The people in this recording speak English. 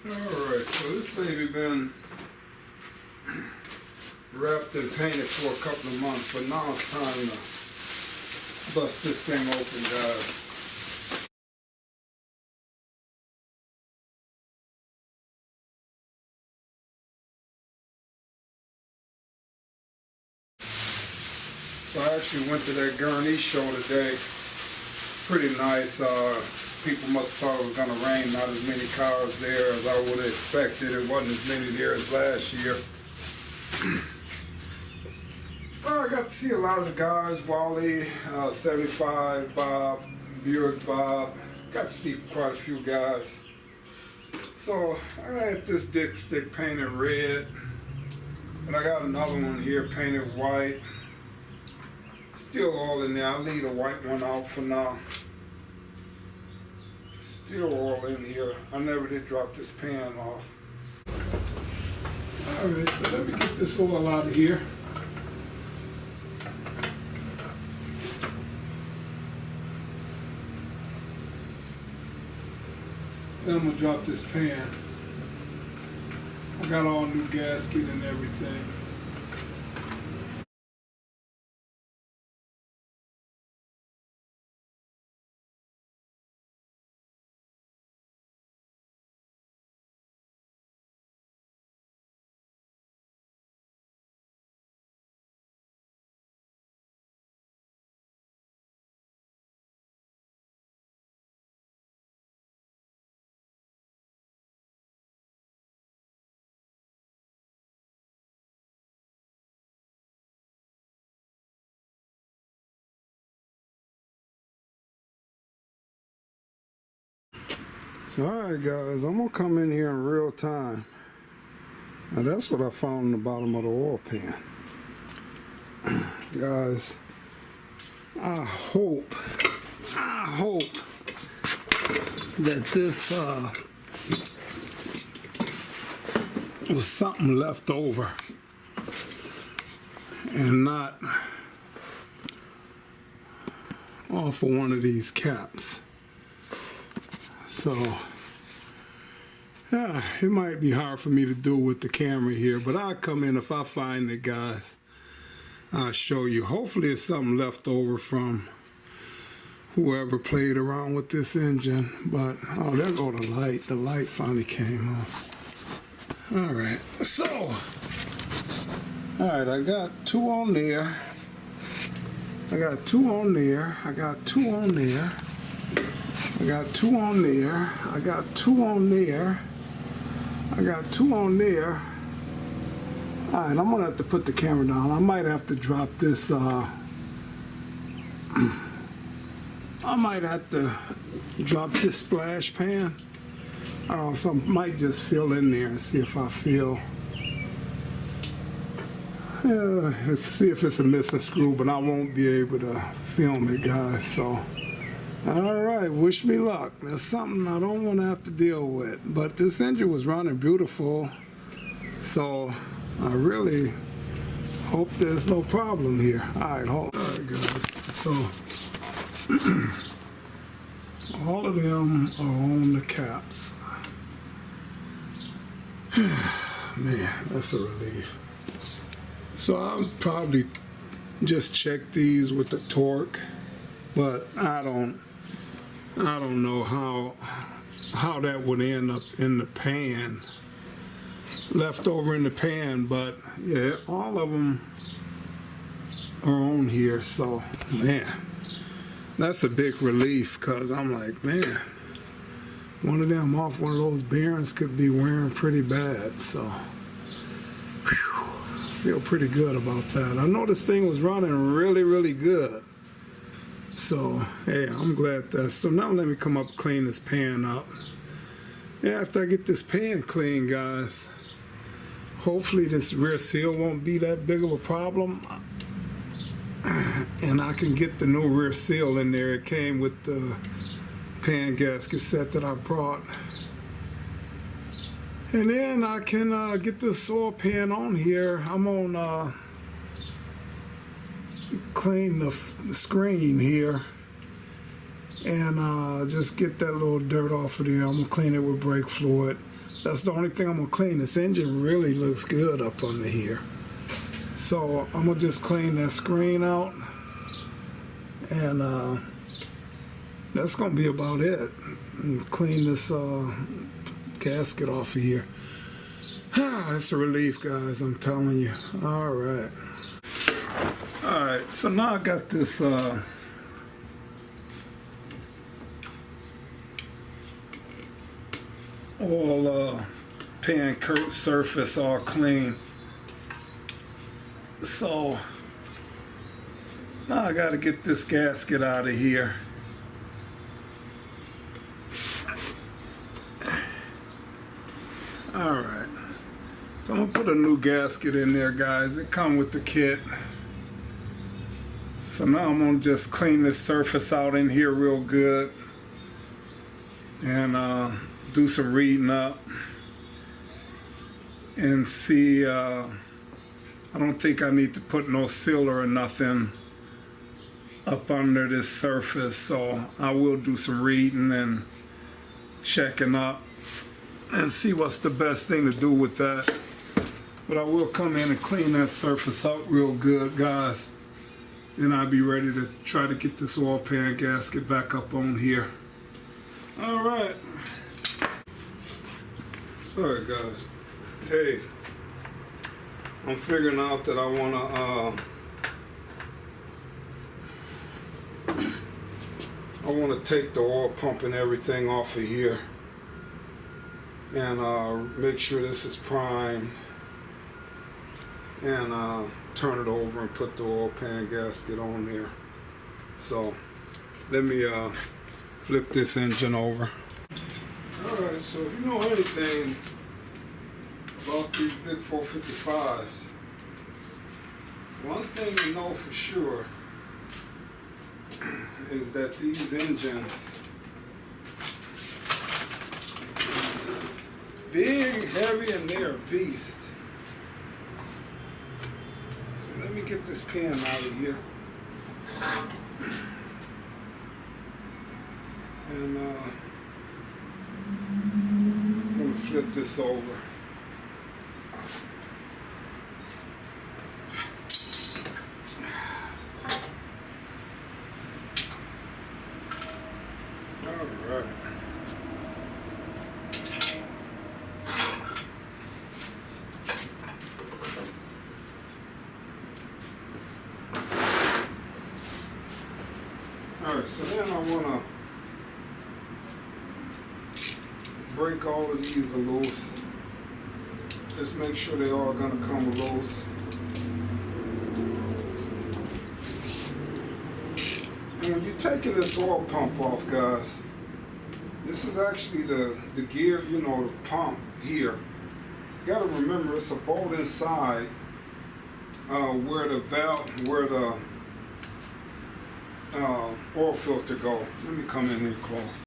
Alright, so this baby been wrapped and painted for a couple of months, but now it's time to bust this thing open, guys. So I actually went to that Gurney show today. Pretty nice. People must have thought it was going to rain. Not as many cars there as I would have expected. It wasn't as many there as last year. Well, I got to see a lot of the guys. Wally, 75, Bob, Buick Bob. Got to see quite a few guys. So I had this dipstick painted red. And I got another one here painted white. Still all in there. I'll leave the white one out for now. Still all in here. I never did drop this pan off. Alright, so let me get this oil out of here. Then I'm going to drop this pan. I got all new gasket and everything. So alright guys, I'm going to come in here in real time. Now that's what I found in the bottom of the oil pan. Guys, I hope that this was something left over and not off of one of these caps. So, yeah, it might be hard for me to do with the camera here, but I'll come in if I find it, guys. I'll show you. Hopefully it's something left over from whoever played around with this engine. But, oh, there go the light. The light finally came on. All right, so, all right, I got two on there. I got two on there. I got two on there. I got two on there. I got two on there. I got two on there. All right, I'm gonna have to put the camera down. I might have to drop this. I might have to drop this splash pan. I don't know, some might just fill in there and see if I feel. Yeah, see if it's a missing screw, but I won't be able to film it, guys. So. Alright, wish me luck. That's something I don't want to have to deal with. But this engine was running beautiful, so I really hope there's no problem here. Alright, hold on. Alright guys, so all of them are on the caps. Man, that's a relief. So I'll probably just check these with the torque, but I don't know how that would end up in the pan, left over in the pan, but yeah, all of them are on here. So man, that's a big relief, because I'm like, man, one of them off one of those bearings could be wearing pretty bad. So whew, I feel pretty good about that. I know this thing was running really good. So, hey, I'm glad that. So now let me come up and clean this pan up. Yeah, after I get this pan clean, guys, hopefully this rear seal won't be that big of a problem. And I can get the new rear seal in there. It came with the pan gasket set that I brought. And then I can get this oil pan on here. I'm on clean the screen here and just get that little dirt off of there. I'm gonna clean it with brake fluid. That's the only thing I'm gonna clean. This engine really looks good up under here. So I'm gonna just clean that screen out, and that's gonna be about it. And clean this gasket off of here. It's a relief, guys, I'm telling you. All right, so now I got this all pan surface all clean. So now I got to get this gasket out of here. All right, so I'm gonna put a new gasket in there, guys. It comes with the kit. So now I'm gonna just clean this surface out in here real good and do some reading up and see. I don't think I need to put no sealer or nothing up under this surface, so I will do some reading and checking up and see what's the best thing to do with that. But I will come in and clean that surface up real good, guys. Then I'll be ready to try to get this oil pan gasket back up on here. All right. Sorry, guys. Hey, I'm figuring out that I wanna take the oil pump and everything off of here, and make sure this is primed, and turn it over and put the oil pan gasket on there. So let me flip this engine over. Alright, so if you know anything about these big 455s, one thing you know for sure is that these engines, big, heavy, and they're a beast. So let me get this pin out of here. And I'm going to flip this over. Alright. Alright, so then I want to break all of these loose. Just make sure they all going to come loose. And when you're taking this oil pump off, guys, this is actually the gear, you know, the pump here. You got to remember it's a bolt inside where the valve, where the oil filter go. Let me come in here close.